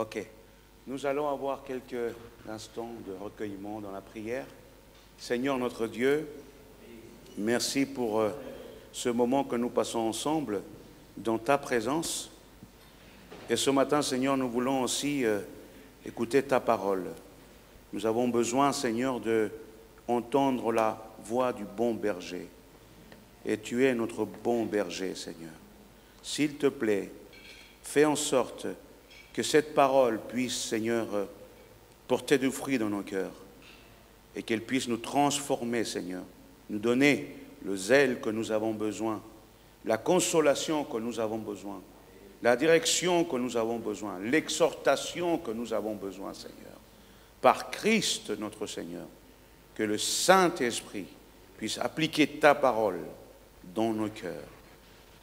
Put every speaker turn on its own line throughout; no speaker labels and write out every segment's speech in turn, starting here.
Ok. Nous allons avoir quelques instants de recueillement dans la prière. Seigneur notre Dieu, merci pour ce moment que nous passons ensemble dans ta présence. Et ce matin, Seigneur, nous voulons aussi écouter ta parole. Nous avons besoin, Seigneur, d'entendre la voix du bon berger. Et tu es notre bon berger, Seigneur. S'il te plaît, fais en sorte que cette parole puisse, Seigneur, porter du fruit dans nos cœurs et qu'elle puisse nous transformer, Seigneur, nous donner le zèle que nous avons besoin, la consolation que nous avons besoin, la direction que nous avons besoin, l'exhortation que nous avons besoin, Seigneur. Par Christ notre Seigneur, que le Saint-Esprit puisse appliquer ta parole dans nos cœurs.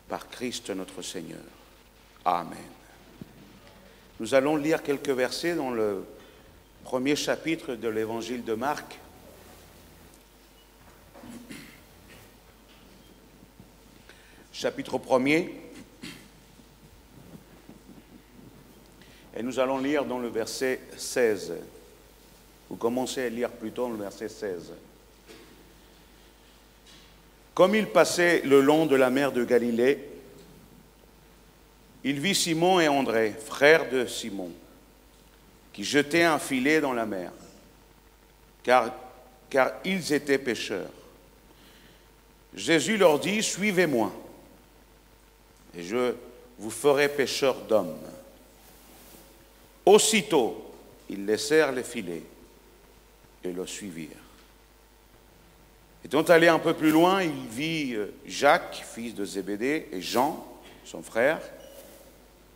Par Christ notre Seigneur. Amen. Nous allons lire quelques versets dans le premier chapitre de l'évangile de Marc. Chapitre 1er. Et nous allons lire dans le verset 16. Vous commencez à lire plutôt le verset 16. Comme il passait le long de la mer de Galilée, il vit Simon et André, frères de Simon, qui jetaient un filet dans la mer, car ils étaient pêcheurs. Jésus leur dit, « Suivez-moi, et je vous ferai pêcheurs d'hommes. » Aussitôt, ils laissèrent les filets et le suivirent. Étant allé un peu plus loin, il vit Jacques, fils de Zébédée, et Jean, son frère,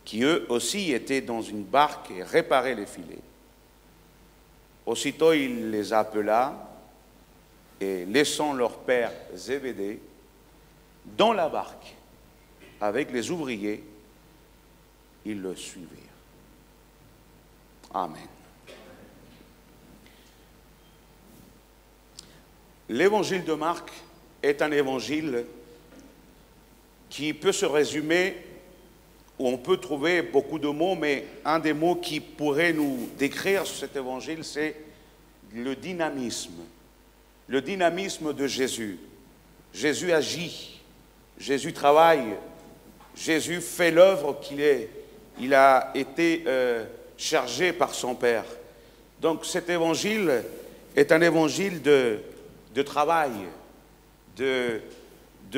qui eux aussi étaient dans une barque et réparaient les filets. Aussitôt il les appela et laissant leur père Zébédée dans la barque avec les ouvriers, ils le suivirent. Amen. L'évangile de Marc est un évangile qui peut se résumer, où on peut trouver beaucoup de mots, mais un des mots qui pourrait nous décrire cet évangile, c'est le dynamisme. Le dynamisme de Jésus. Jésus agit, Jésus travaille, Jésus fait l'œuvre il a été chargé par son Père. Donc cet évangile est un évangile de travail, de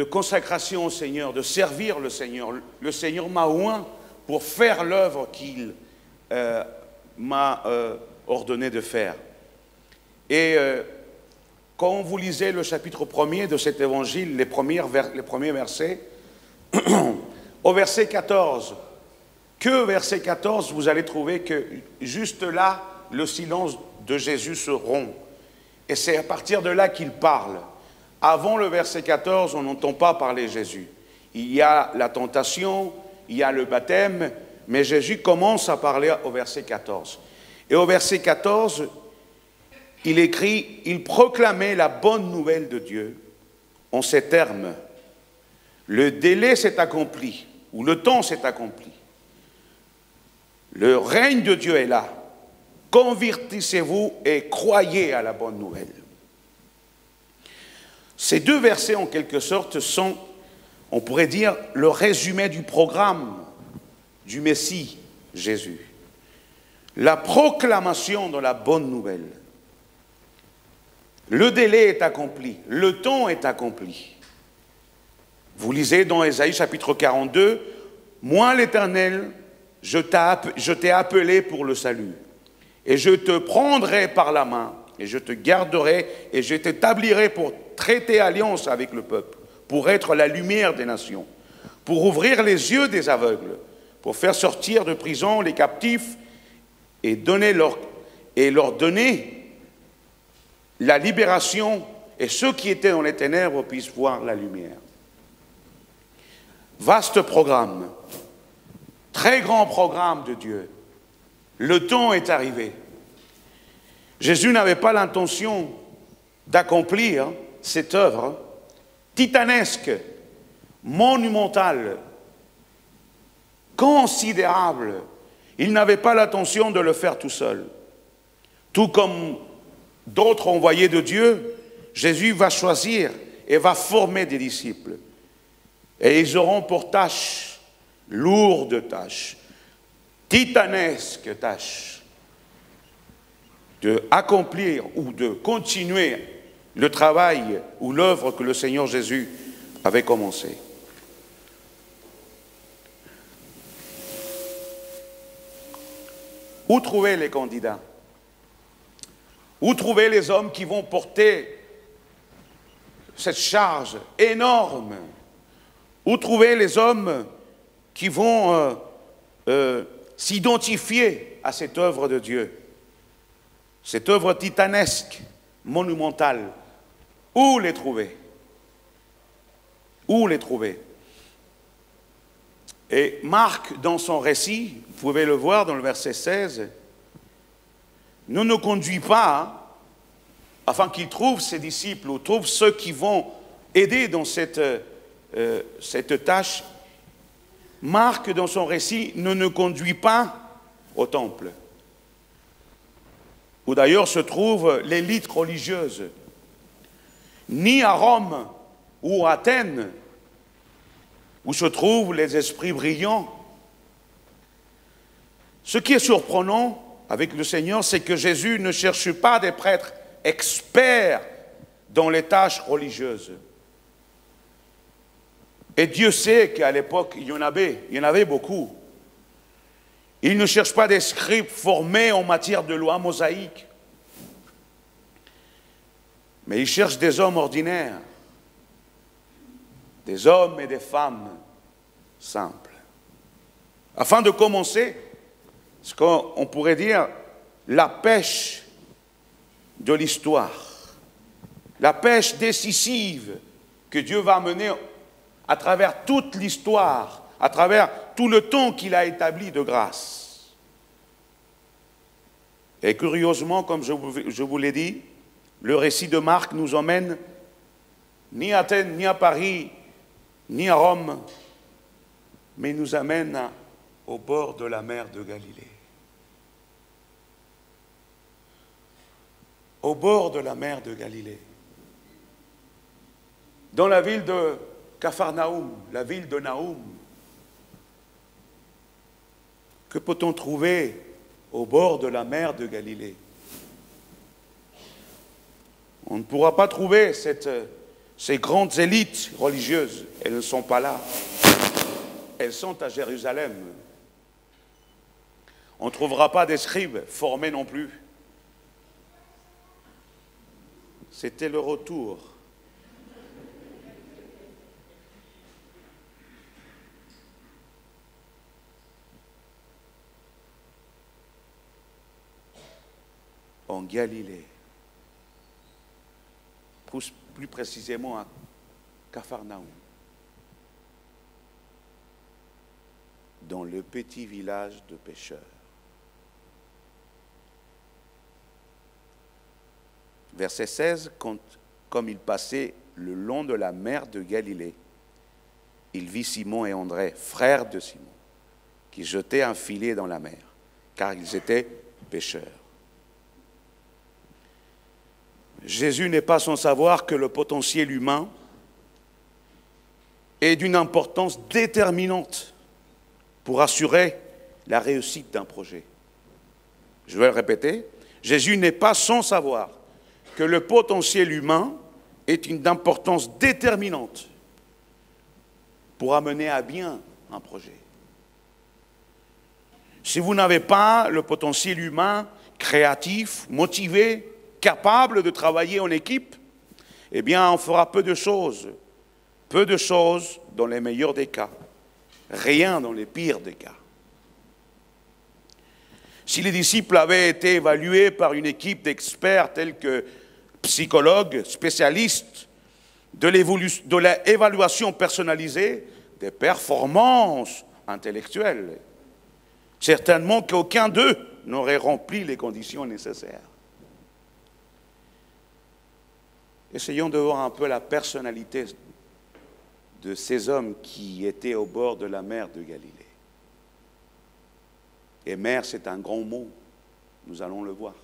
consacration au Seigneur, de servir le Seigneur. Le Seigneur m'a oint pour faire l'œuvre qu'il m'a ordonné de faire. Et quand vous lisez le chapitre 1er de cet évangile, les premiers versets, au verset 14, verset 14, vous allez trouver que juste là, le silence de Jésus se rompt. Et c'est à partir de là qu'il parle. Avant le verset 14, on n'entend pas parler Jésus. Il y a la tentation, il y a le baptême, mais Jésus commence à parler au verset 14. Et au verset 14, il écrit, « Il proclamait la bonne nouvelle de Dieu en ces termes. Le délai s'est accompli, ou le temps s'est accompli. Le règne de Dieu est là. Convertissez-vous et croyez à la bonne nouvelle. » Ces deux versets, en quelque sorte, sont, on pourrait dire, le résumé du programme du Messie, Jésus. La proclamation de la bonne nouvelle. Le délai est accompli, le temps est accompli. Vous lisez dans Ésaïe chapitre 42, « Moi l'Éternel, je t'ai appelé pour le salut, et je te prendrai par la main, et je te garderai, et je t'établirai pour traiter alliance avec le peuple, pour être la lumière des nations, pour ouvrir les yeux des aveugles, pour faire sortir de prison les captifs, et leur donner la libération, et ceux qui étaient dans les ténèbres puissent voir la lumière. » Vaste programme, très grand programme de Dieu. Le temps est arrivé. Jésus n'avait pas l'intention d'accomplir cette œuvre titanesque, monumentale, considérable, Il n'avait pas l'intention de le faire tout seul. Tout comme d'autres envoyés de Dieu, Jésus va choisir et va former des disciples. Et ils auront pour tâche, lourde tâche, titanesque tâche, de accomplir ou de continuer le travail ou l'œuvre que le Seigneur Jésus avait commencé. Où trouver les candidats? Où trouver les hommes qui vont porter cette charge énorme? Où trouver les hommes qui vont s'identifier à cette œuvre de Dieu? Cette œuvre titanesque, monumentale. Où les trouver? Où les trouver? Et Marc, dans son récit, vous pouvez le voir dans le verset 16, ne nous conduit pas afin qu'il trouve ses disciples ou trouve ceux qui vont aider dans cette tâche. Marc, dans son récit, ne nous conduit pas au temple, où d'ailleurs se trouve l'élite religieuse, ni à Rome ou à Athènes, où se trouvent les esprits brillants. Ce qui est surprenant avec le Seigneur, c'est que Jésus ne cherche pas des prêtres experts dans les tâches religieuses. Et Dieu sait qu'à l'époque, il y en avait beaucoup. Il ne cherche pas des scribes formés en matière de loi mosaïque, mais il cherche des hommes ordinaires, des hommes et des femmes simples. Afin de commencer, ce qu'on pourrait dire la pêche de l'histoire, la pêche décisive que Dieu va mener à travers toute l'histoire, à travers tout le temps qu'il a établi de grâce. Et curieusement, comme je vous l'ai dit, le récit de Marc nous emmène ni à Athènes, ni à Paris, ni à Rome, mais il nous amène au bord de la mer de Galilée. Au bord de la mer de Galilée. Dans la ville de Capharnaüm, la ville de Naoum. Que peut-on trouver au bord de la mer de Galilée? On ne pourra pas trouver ces grandes élites religieuses. Elles ne sont pas là. Elles sont à Jérusalem. On ne trouvera pas des scribes formés non plus. C'était le retour. En Galilée. Plus précisément à Capharnaüm, dans le petit village de pêcheurs. Verset 16, comme il passait le long de la mer de Galilée, il vit Simon et André, frères de Simon, qui jetaient un filet dans la mer, car ils étaient pêcheurs. Jésus n'est pas sans savoir que le potentiel humain est d'une importance déterminante pour assurer la réussite d'un projet. Je vais le répéter, Jésus n'est pas sans savoir que le potentiel humain est d'une importance déterminante pour amener à bien un projet. Si vous n'avez pas le potentiel humain créatif, motivé, capable de travailler en équipe, eh bien, on fera peu de choses dans les meilleurs des cas, rien dans les pires des cas. Si les disciples avaient été évalués par une équipe d'experts tels que psychologues, spécialistes de l'évaluation personnalisée des performances intellectuelles, certainement qu'aucun d'eux n'aurait rempli les conditions nécessaires. Essayons de voir un peu la personnalité de ces hommes qui étaient au bord de la mer de Galilée. Et mer, c'est un grand mot. Nous allons le voir.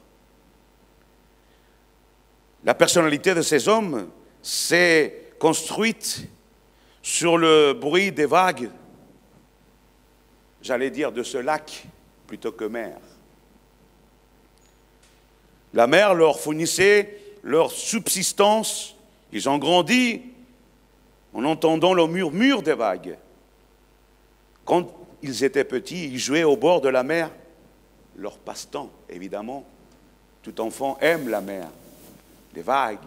La personnalité de ces hommes s'est construite sur le bruit des vagues, j'allais dire de ce lac plutôt que mer. La mer leur fournissait leur subsistance. Ils ont grandi en entendant le murmure des vagues. Quand ils étaient petits, ils jouaient au bord de la mer. Leur passe-temps, évidemment. Tout enfant aime la mer, les vagues.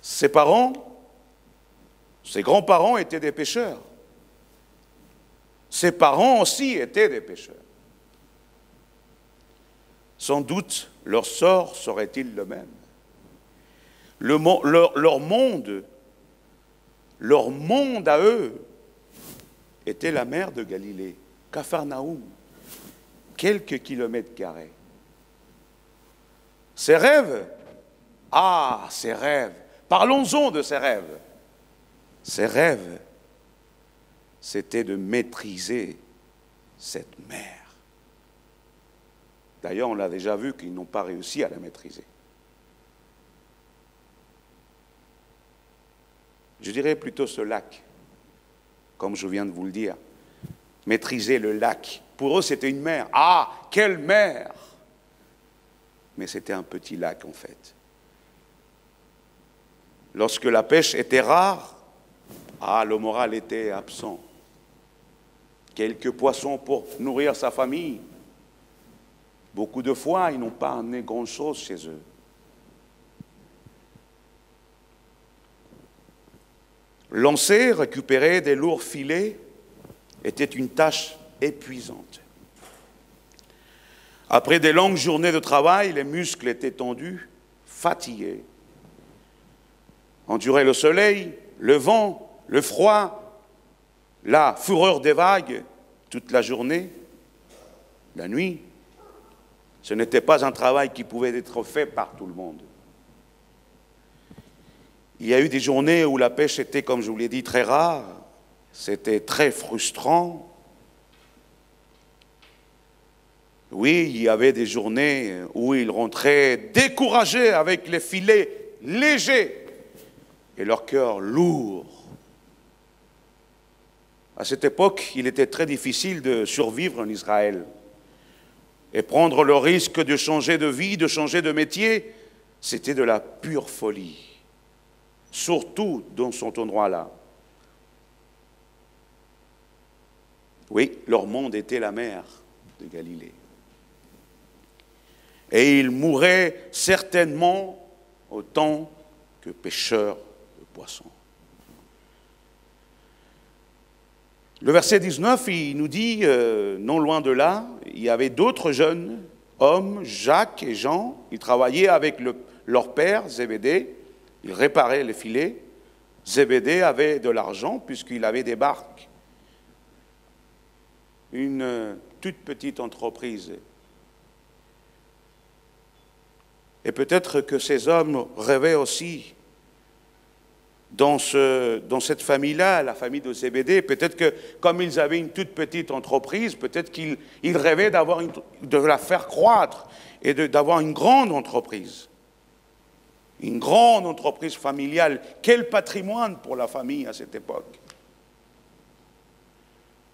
Ses parents, ses grands-parents étaient des pêcheurs. Ses parents aussi étaient des pêcheurs. Sans doute, leur sort serait-il le même. Leur monde à eux était la mer de Galilée, Capharnaüm, quelques kilomètres carrés. Ses rêves, ses rêves, parlons-en de ses rêves. Ses rêves, c'était de maîtriser cette mer. D'ailleurs, on l'a déjà vu qu'ils n'ont pas réussi à la maîtriser. Je dirais plutôt ce lac, comme je viens de vous le dire. Maîtriser le lac. Pour eux, c'était une mer. Ah, quelle mer! Mais c'était un petit lac, en fait. Lorsque la pêche était rare, le moral était absent. Quelques poissons pour nourrir sa famille. Beaucoup de fois, ils n'ont pas amené grand-chose chez eux. Lancer, récupérer des lourds filets était une tâche épuisante. Après des longues journées de travail, les muscles étaient tendus, fatigués. Endurer le soleil, le vent, le froid, la fureur des vagues toute la journée, la nuit, ce n'était pas un travail qui pouvait être fait par tout le monde. Il y a eu des journées où la pêche était, comme je vous l'ai dit, très rare. C'était très frustrant. Oui, il y avait des journées où ils rentraient découragés avec les filets légers et leur cœur lourd. À cette époque, il était très difficile de survivre en Israël. Et prendre le risque de changer de vie, de changer de métier, c'était de la pure folie. Surtout dans cet endroit-là. Oui, leur monde était la mer de Galilée. Et ils mourraient certainement autant que pêcheurs de poissons. Le verset 19, il nous dit, non loin de là, il y avait d'autres jeunes hommes, Jacques et Jean, ils travaillaient avec leur père, Zébédée, ils réparaient les filets. Zébédée avait de l'argent puisqu'il avait des barques. Une toute petite entreprise. Et peut-être que ces hommes rêvaient aussi dans cette famille-là, la famille de Zébédée, peut-être que comme ils avaient une toute petite entreprise, peut-être qu'ils rêvaient de la faire croître et d'avoir une grande entreprise. Une grande entreprise familiale. Quel patrimoine pour la famille à cette époque.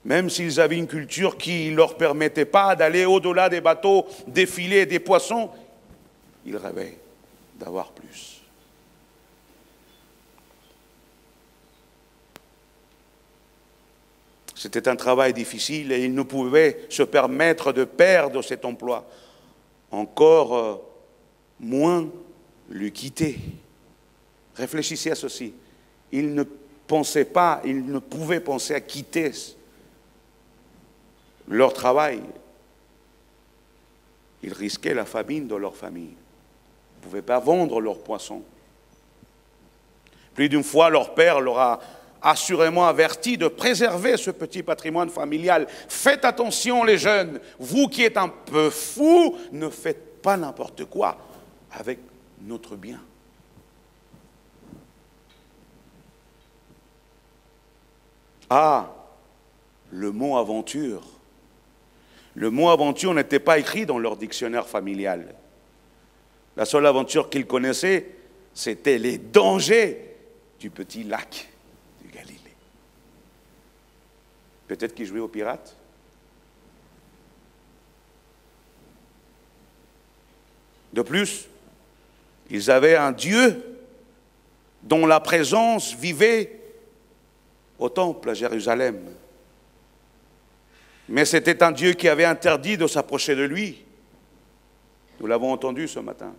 Même s'ils avaient une culture qui ne leur permettait pas d'aller au-delà des bateaux, des filets, des poissons, ils rêvaient d'avoir plus. C'était un travail difficile et ils ne pouvaient se permettre de perdre cet emploi. Encore moins le quitter. Réfléchissez à ceci. Ils ne pensaient pas, ils ne pouvaient penser à quitter leur travail. Ils risquaient la famine dans leur famille. Ils ne pouvaient pas vendre leurs poissons. Plus d'une fois, leur père leur a assurément averti de préserver ce petit patrimoine familial. Faites attention les jeunes, vous qui êtes un peu fous, ne faites pas n'importe quoi avec notre bien. le mot aventure. Le mot aventure n'était pas écrit dans leur dictionnaire familial. La seule aventure qu'ils connaissaient, c'était les dangers du petit lac de Galilée. Peut-être qu'ils jouaient aux pirates. De plus, ils avaient un Dieu dont la présence vivait au temple à Jérusalem. Mais c'était un Dieu qui avait interdit de s'approcher de lui. Nous l'avons entendu ce matin.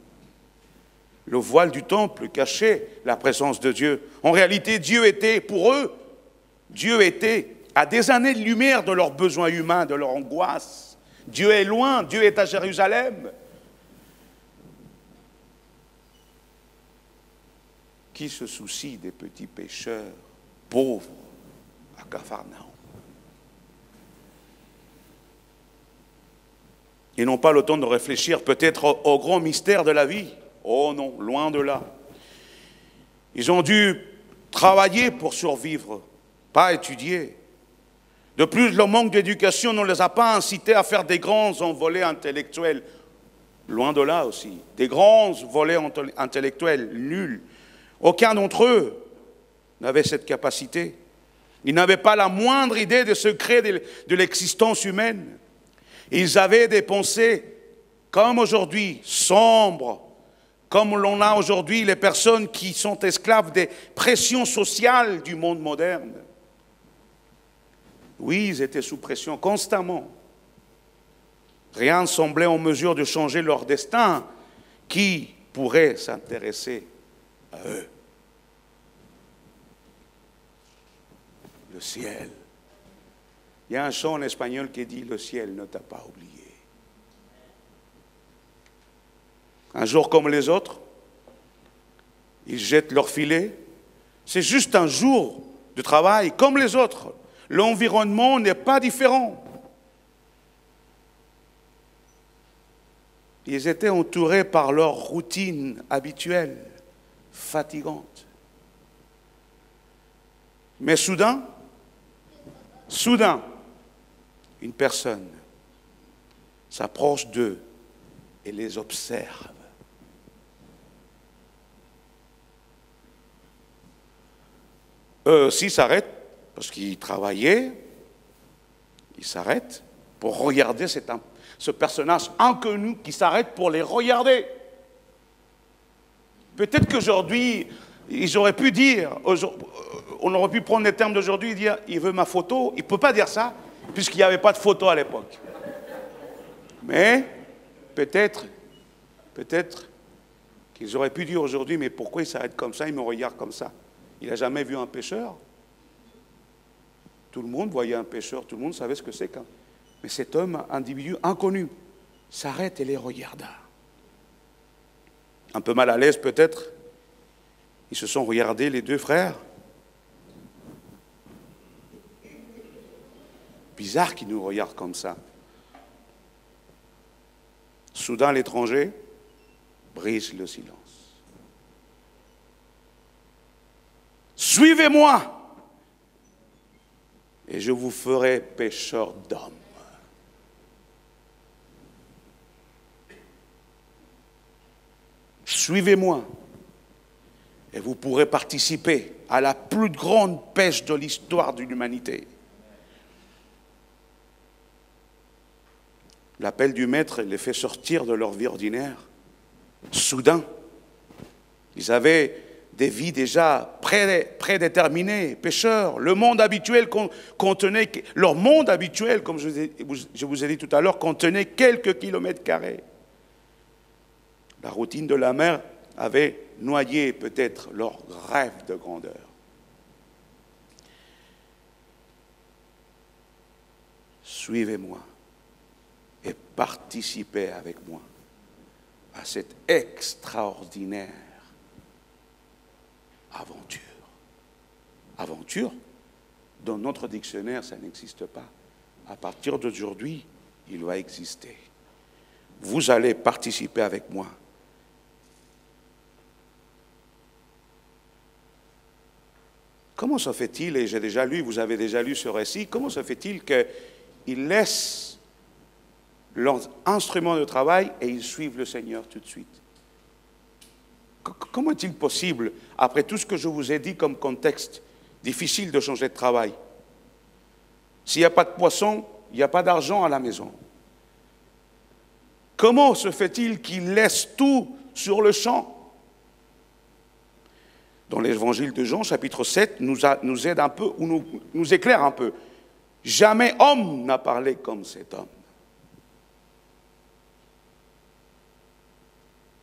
Le voile du temple cachait la présence de Dieu. En réalité, Dieu était pour eux, Dieu était à des années-lumière de leurs besoins humains, de leur angoisse. Dieu est loin, Dieu est à Jérusalem. Qui se soucie des petits pécheurs pauvres à Capharnaüm? Ils n'ont pas le temps de réfléchir peut-être au grand mystère de la vie. Oh non, loin de là. Ils ont dû travailler pour survivre, pas étudier. De plus, le manque d'éducation ne les a pas incités à faire des grands envolées intellectuels. Loin de là aussi. Des grands volets intellectuels nuls. Aucun d'entre eux n'avait cette capacité. Ils n'avaient pas la moindre idée des secrets de l'existence humaine. Ils avaient des pensées, comme aujourd'hui, sombres, comme l'on a aujourd'hui les personnes qui sont esclaves des pressions sociales du monde moderne. Oui, ils étaient sous pression constamment. Rien ne semblait en mesure de changer leur destin. Qui pourrait s'intéresser à eux? Le ciel. Il y a un chant en espagnol qui dit « Le ciel ne t'a pas oublié ». Un jour comme les autres, ils jettent leur filet. C'est juste un jour de travail comme les autres. L'environnement n'est pas différent. Ils étaient entourés par leur routine habituelle, fatigante. Mais soudain, une personne s'approche d'eux et les observe. Eux aussi s'arrêtent, parce qu'ils travaillaient, ils s'arrêtent pour regarder ce personnage inconnu qui s'arrête pour les regarder. Peut-être qu'aujourd'hui, ils auraient pu dire, on aurait pu prendre les termes d'aujourd'hui et dire « il veut ma photo ». Il ne peut pas dire ça, puisqu'il n'y avait pas de photo à l'époque. Mais peut-être qu'ils auraient pu dire aujourd'hui « mais pourquoi il s'arrête comme ça, il me regarde comme ça ?» Il n'a jamais vu un pécheur. Tout le monde voyait un pécheur, tout le monde savait ce que c'est. Mais cet homme, individu inconnu, s'arrête et les regarda. Un peu mal à l'aise peut-être, ils se sont regardés, les deux frères. Bizarre qu'ils nous regardent comme ça. Soudain, l'étranger brise le silence. Suivez-moi et je vous ferai pécheurs d'hommes. Suivez-moi et vous pourrez participer à la plus grande pêche de l'histoire de l'humanité. L'appel du maître les fait sortir de leur vie ordinaire. Soudain, ils avaient des vies déjà prédéterminées, pécheurs. Le monde habituel contenait, leur monde habituel, comme je vous ai dit tout à l'heure, contenait quelques kilomètres carrés. La routine de la mer avait noyé peut-être leur rêve de grandeur. Suivez-moi et participez avec moi à cette extraordinaire aventure. Aventure, dans notre dictionnaire, ça n'existe pas. À partir d'aujourd'hui, il va exister. Vous allez participer avec moi. Comment se fait-il, et j'ai déjà lu, vous avez déjà lu ce récit, comment se fait-il qu'ils laissent leurs instruments de travail et ils suivent le Seigneur tout de suite? Comment est-il possible, après tout ce que je vous ai dit comme contexte, difficile de changer de travail? S'il n'y a pas de poisson, il n'y a pas d'argent à la maison. Comment se fait-il qu'ils laissent tout sur le champ? Dans l'évangile de Jean, chapitre 7, nous aide un peu, ou nous éclaire un peu. Jamais homme n'a parlé comme cet homme.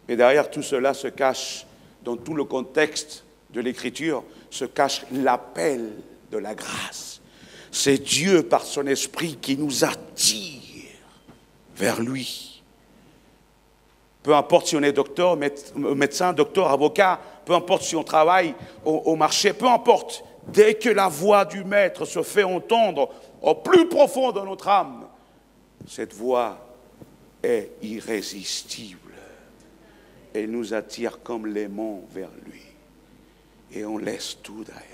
Mais derrière tout cela se cache, dans tout le contexte de l'Écriture, se cache l'appel de la grâce. C'est Dieu, par son esprit, qui nous attire vers lui. Peu importe si on est docteur, médecin, docteur, avocat, peu importe si on travaille au marché, peu importe. Dès que la voix du Maître se fait entendre au plus profond de notre âme, cette voix est irrésistible. Elle nous attire comme l'aimant vers lui. Et on laisse tout derrière.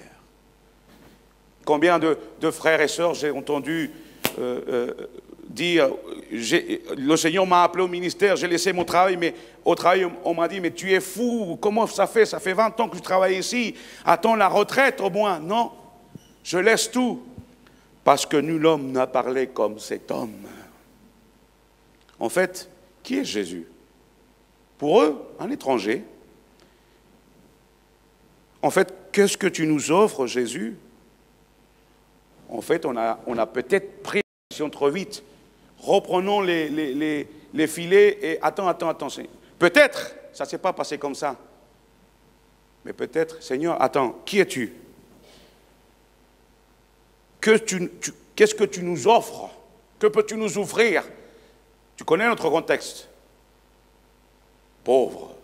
Combien de frères et sœurs j'ai entendu dire, le Seigneur m'a appelé au ministère, j'ai laissé mon travail, mais au travail, on m'a dit, mais tu es fou, comment ça fait? Ça fait 20 ans que je travaille ici, attends la retraite au moins. Non, je laisse tout, parce que nul homme n'a parlé comme cet homme. En fait, qui est Jésus? Pour eux, un étranger. En fait, qu'est-ce que tu nous offres, Jésus? En fait, on a peut-être pris l'action trop vite. Reprenons les filets et attends. Peut-être, ça ne s'est pas passé comme ça. Mais peut-être, Seigneur, attends, qui es-tu? Qu'est-ce que tu nous offres? Que peux-tu nous offrir? Tu connais notre contexte. Pauvre.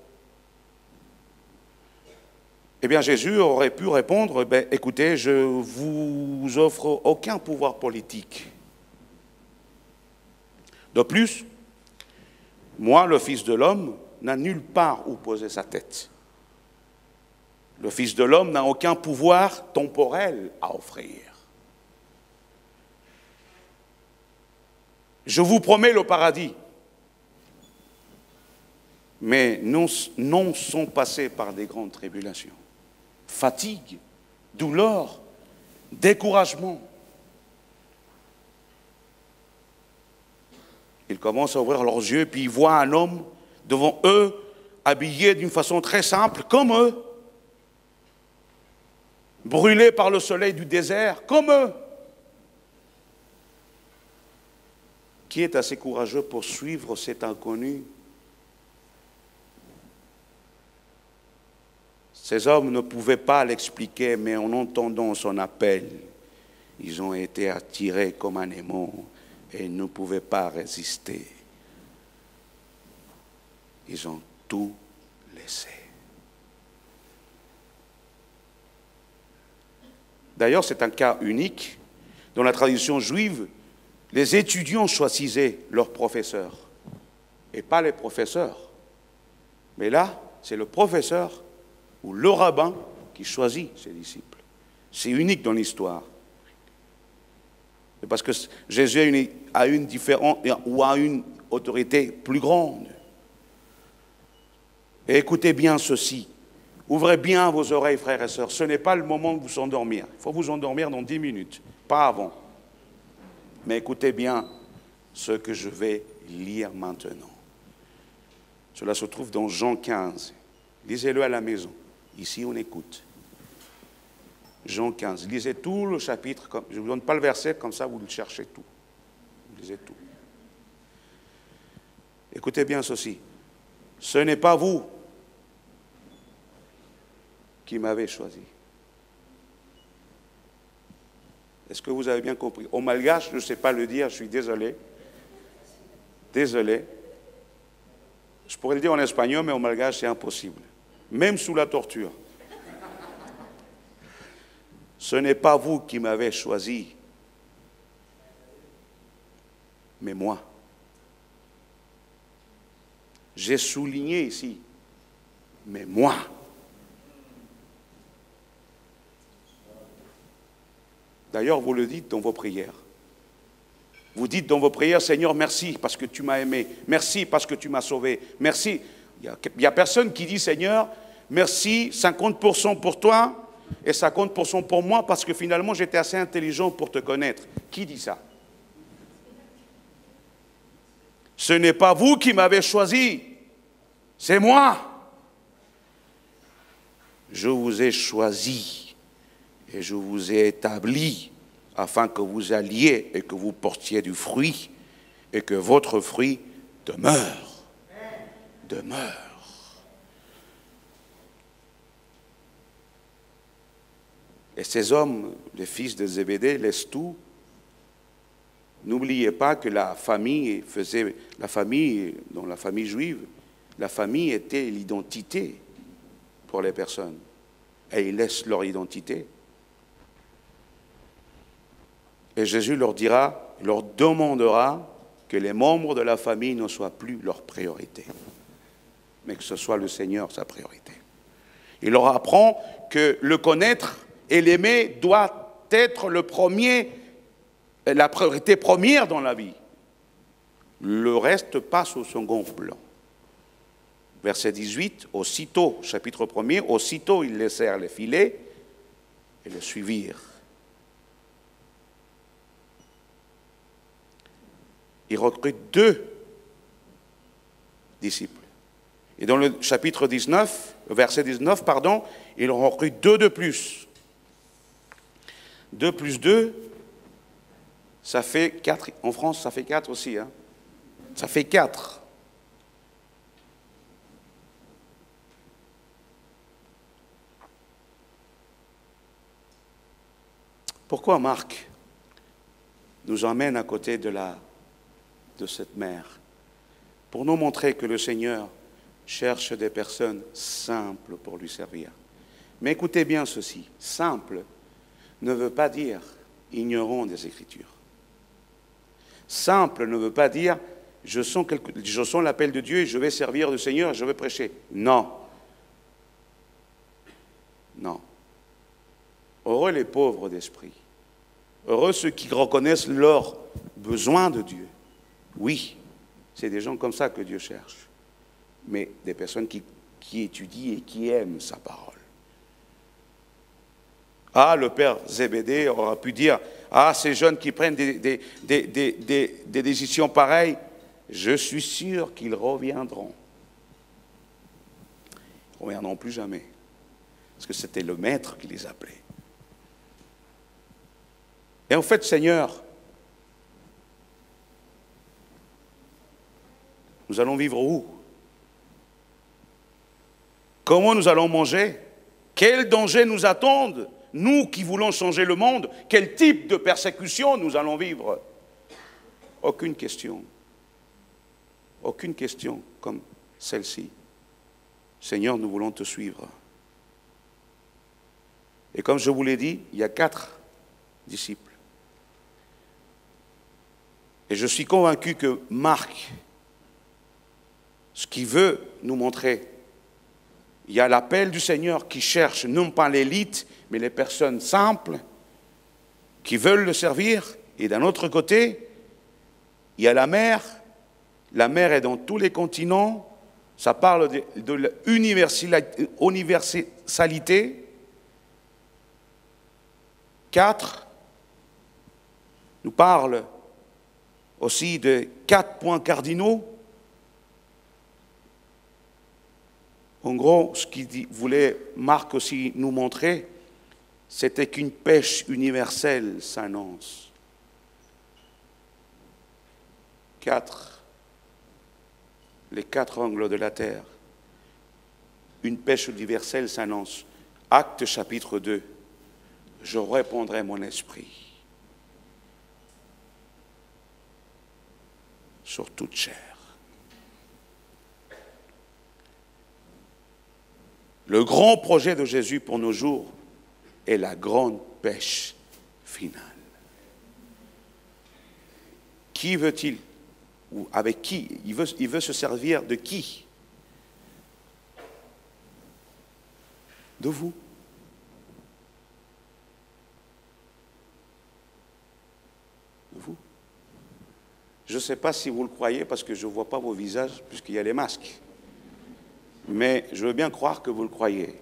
Eh bien, Jésus aurait pu répondre, écoutez, je ne vous offre aucun pouvoir politique. De plus, moi, le Fils de l'homme, n'a nulle part où poser sa tête. Le Fils de l'homme n'a aucun pouvoir temporel à offrir. Je vous promets le paradis. Mais non sont passés par des grandes tribulations. Fatigue, douleur, découragement. Ils commencent à ouvrir leurs yeux, puis ils voient un homme devant eux, habillé d'une façon très simple, comme eux, brûlé par le soleil du désert, comme eux. Qui est assez courageux pour suivre cet inconnu? Ces hommes ne pouvaient pas l'expliquer, mais en entendant son appel, ils ont été attirés comme un aimant et ne pouvaient pas résister. Ils ont tout laissé. D'ailleurs, c'est un cas unique. Dans la tradition juive, les étudiants choisissaient leurs professeurs, et pas les professeurs. Mais là, c'est le professeur ou le rabbin qui choisit ses disciples. C'est unique dans l'histoire. C'est parce que Jésus a une différente, ou a une autorité plus grande. Et écoutez bien ceci. Ouvrez bien vos oreilles, frères et sœurs. Ce n'est pas le moment de vous endormir. Il faut vous endormir dans 10 minutes, pas avant. Mais écoutez bien ce que je vais lire maintenant. Cela se trouve dans Jean 15. Lisez-le à la maison. Ici, on écoute. Jean 15. Lisez tout le chapitre. Je ne vous donne pas le verset, comme ça vous le cherchez tout. Vous lisez tout. Écoutez bien ceci. Ce n'est pas vous qui m'avez choisi. Est-ce que vous avez bien compris? Au malgache, je ne sais pas le dire, je suis désolé. Désolé. Je pourrais le dire en espagnol, mais au malgache, c'est impossible. Même sous la torture. Ce n'est pas vous qui m'avez choisi, mais moi. J'ai souligné ici, mais moi. D'ailleurs, vous le dites dans vos prières. Vous dites dans vos prières, Seigneur, merci parce que tu m'as aimé. Merci parce que tu m'as sauvé. Merci. Il n'y a personne qui dit, Seigneur, merci, 50% pour toi et 50% pour moi parce que finalement, j'étais assez intelligent pour te connaître. Qui dit ça? Ce n'est pas vous qui m'avez choisi, c'est moi. Je vous ai choisi et je vous ai établi afin que vous alliez et que vous portiez du fruit et que votre fruit demeure. Demeure. Et ces hommes, les fils de Zébédée, laissent tout. N'oubliez pas que la famille dans la famille juive, la famille était l'identité pour les personnes. Et ils laissent leur identité. Et Jésus leur demandera que les membres de la famille ne soient plus leur priorité, mais que ce soit le Seigneur sa priorité. Il leur apprend que le connaître et l'aimer doit être la priorité première dans la vie. Le reste passe au second plan. Verset 18, aussitôt, chapitre 1er, aussitôt ils laissèrent les filets et le suivirent. Il recrute 2 disciples. Et dans le chapitre 19, verset 19, il recrute 2 de plus. 2 plus 2, ça fait 4. En France, ça fait 4 aussi. Hein. Ça fait 4. Pourquoi Marc nous emmène à côté de cette mer? Pour nous montrer que le Seigneur cherche des personnes simples pour lui servir. Mais écoutez bien ceci, simple ne veut pas dire ignorant des Écritures. Simple ne veut pas dire je sens l'appel de Dieu et je vais servir le Seigneur et je vais prêcher. Non. Non. Heureux les pauvres d'esprit. Heureux ceux qui reconnaissent leur besoin de Dieu. Oui, c'est des gens comme ça que Dieu cherche. Mais des personnes qui étudient et qui aiment sa parole. Ah, le père Zébédée aura pu dire, ah, ces jeunes qui prennent des décisions pareilles, je suis sûr qu'ils reviendront. Ils ne reviendront plus jamais. Parce que c'était le maître qui les appelait. Et en fait, Seigneur, nous allons vivre où? Comment nous allons manger? Quels dangers nous attendent? Nous qui voulons changer le monde, quel type de persécution nous allons vivre? Aucune question. Aucune question comme celle-ci. Seigneur, nous voulons te suivre. Et comme je vous l'ai dit, il y a 4 disciples. Et je suis convaincu que Marc, ce qu'il veut nous montrer, il y a l'appel du Seigneur qui cherche non pas l'élite, mais les personnes simples qui veulent le servir. Et d'un autre côté, il y a la mer. La mer est dans tous les continents. Ça parle de l'universalité. 4 nous parle aussi de 4 points cardinaux. En gros, ce qu'il voulait Marc aussi nous montrer, c'était qu'une pêche universelle s'annonce. 4, les 4 angles de la terre. Une pêche universelle s'annonce. Actes chapitre 2. Je répandrai mon esprit sur toute chair. Le grand projet de Jésus pour nos jours est la grande pêche finale. Qui veut-il? Ou avec qui? Il veut se servir de qui? De vous. vous. Je ne sais pas si vous le croyez parce que je ne vois pas vos visages puisqu'il y a les masques. Mais je veux bien croire que vous le croyez.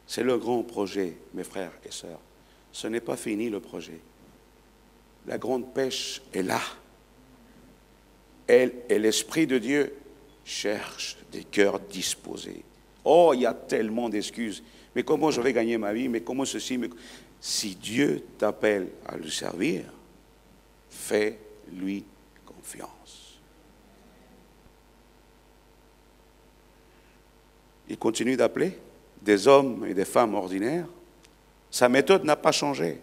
C'est le grand projet, mes frères et sœurs. Ce n'est pas fini le projet. La grande pêche est là. Elle et l'Esprit de Dieu cherchent des cœurs disposés. Oh, il y a tellement d'excuses. Mais comment je vais gagner ma vie? Mais comment ceci? Si Dieu t'appelle à le servir, fais-lui confiance. Il continue d'appeler des hommes et des femmes ordinaires. Sa méthode n'a pas changé.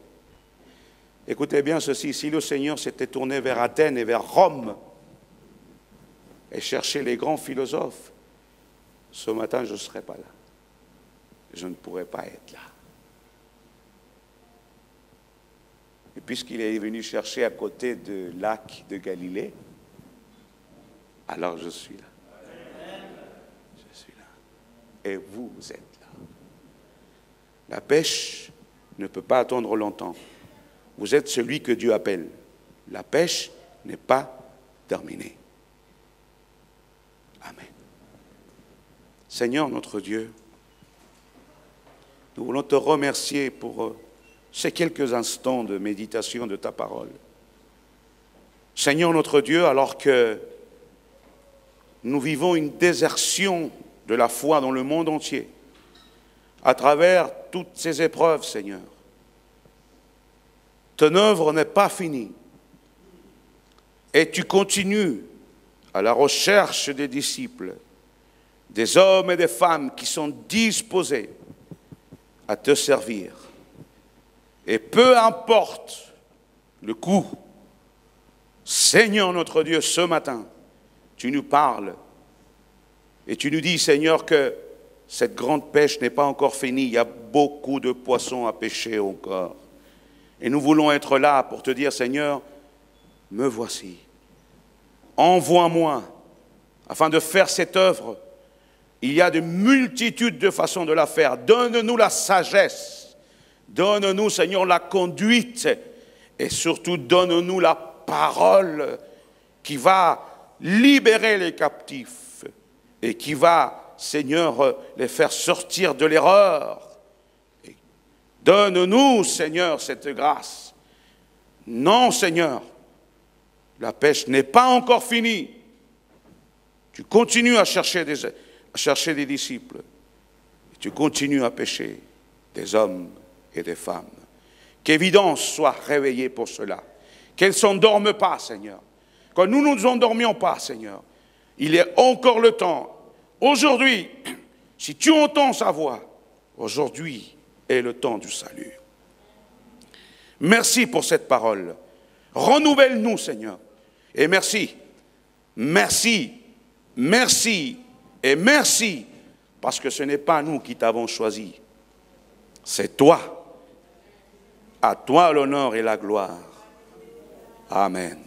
Écoutez bien ceci, si le Seigneur s'était tourné vers Athènes et vers Rome et cherché les grands philosophes, ce matin je ne serais pas là. Je ne pourrais pas être là. Et puisqu'il est venu chercher à côté du lac de Galilée, alors je suis là. Je suis là. Et vous êtes là. La pêche ne peut pas attendre longtemps. Vous êtes celui que Dieu appelle. La pêche n'est pas terminée. Amen. Seigneur notre Dieu, nous voulons te remercier pour ces quelques instants de méditation de ta parole. Seigneur notre Dieu, alors que nous vivons une désertion de la foi dans le monde entier, à travers toutes ces épreuves, Seigneur, ton œuvre n'est pas finie. Et tu continues à la recherche des disciples, des hommes et des femmes qui sont disposés à te servir. Et peu importe le coût, Seigneur notre Dieu, ce matin, tu nous parles et tu nous dis, Seigneur, que cette grande pêche n'est pas encore finie. Il y a beaucoup de poissons à pêcher encore. Et nous voulons être là pour te dire, Seigneur, me voici. Envoie-moi afin de faire cette œuvre. Il y a de multitudes de façons de la faire. Donne-nous la sagesse. Donne-nous, Seigneur, la conduite. Et surtout, donne-nous la parole qui va libérer les captifs et qui va, Seigneur, les faire sortir de l'erreur. Donne-nous, Seigneur, cette grâce. Non, Seigneur, la pêche n'est pas encore finie. Tu continues à chercher des disciples. Tu continues à pêcher des hommes et des femmes. Qu'Évidence soit réveillée pour cela. Qu'elle ne s'endorme pas, Seigneur. Que nous ne nous endormions pas, Seigneur. Il est encore le temps. Aujourd'hui, si tu entends sa voix, aujourd'hui est le temps du salut. Merci pour cette parole. Renouvelle-nous, Seigneur. Et merci, merci, merci et merci, parce que ce n'est pas nous qui t'avons choisi. C'est toi. À toi l'honneur et la gloire. Amen.